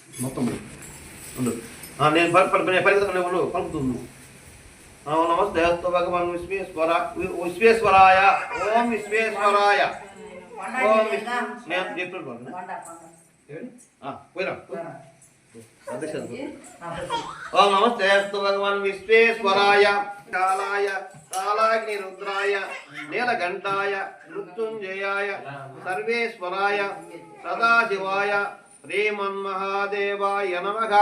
మొత్తం ఉండు. నేను పరిగెత్తకుండా ఉండు, పలుకుతుంది. నమస్తే అస్తు భగవాన్ విశ్వేశ్వరాయ. ఓం విశ్వేశ్వరాయ. ఓం నేను చెప్పాను పోయినా. ఓం నమస్తే అస్తు భగవాన్ విశ్వేశ్వరాయ కాలాయ కాలాగ్ని రుద్రాయ నీలకంఠాయ మృత్యుంజయాయ సర్వేశ్వరాయ సదాశివాయ శ్రీమన్మహాదేవాయ నమః.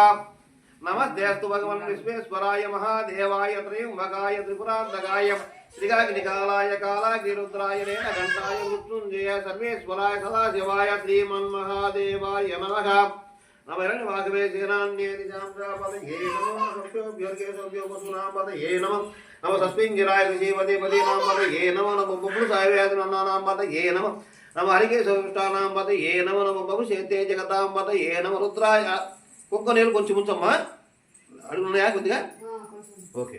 నమస్తే అస్తు భగవన్ విశ్వేశ్వరాయ మహాదేవాయ త్రయంబకాయ త్రిపురాంతకాయ శ్రీకాగ్నికాలాయ కాలాగ్నిరుద్రాయ నీలకంఠాయ మృత్యుంజయ సర్వేశ్వరాయ సదాశివాయ శ్రీమన్మహాదేవాయ నమః. నమరణి వాగవే సేనాన్యే నిజాంప్రాపదయే నమః. సత్యోభ్యోర్గేశోభ్యో వసునాంపదయే నమః. నమ సస్మింగిరాయ ఋషీపదే పదీనాం పదయే నమః. నమ బొబ్బుసాయ వ్యాధినానాం పదయే నమః. నమ హరికేశోష్టానాం పదయే నమః. నమ భవిష్యత్తే జగతాం పదయే నమః. రుద్రాయ కుక్క నీళ్ళు కొంచెం ఉంచమ్మా, అడుగున్నాయా కొద్దిగా? ఓకే.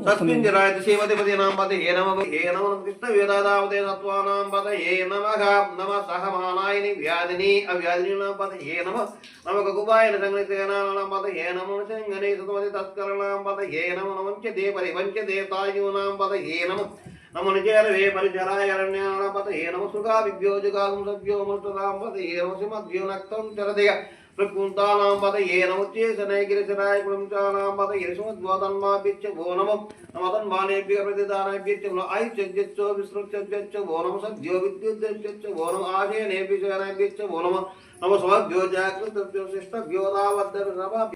తస్మింజరాయ శ్రీమతిపదీనాం పదయే నమః. ఏ నమః. కృష్ణ వేదాదావతే సత్వానాం పదయే నమః. నమ సహమానాయని వ్యాధిని అవ్యాధినాం పదయే నమః. నమ గగుబాయన సంగతిసేనానాం పదయే నమః. సంగనే సతమతి తస్కరణాం పదయే నమః. వంచదే పరివంచదే తాయూనాం పదయే నమః. నమ నిజరవే పరిచరాయ అరణ్యానాం పదయే నమః. సుఖా విభ్యోజుగాం సభ్యో మృతదాం పదయే నమః. సింహద్భ్యో నక్తం చరదయ ప్రకుంతానాం పదయే నమః. ఉచ్చేసనయ గిరిశరాయ కులంచానాం పదయే సుమద్వతన్మాభ్యచ్చ భో నమః. నమతన్మానేభ్య ప్రతిదానేభ్యచ్చ ఆయుష్యచ్చో విసృత్యచ్చ భో నమః. సద్యో విద్యుద్యచ్చ భో నమః. ఆశయనేభ్యశ్చ భో నమః. నమ స్వభ్యో జాగృతభ్యో శిష్టభ్యో రావద్ద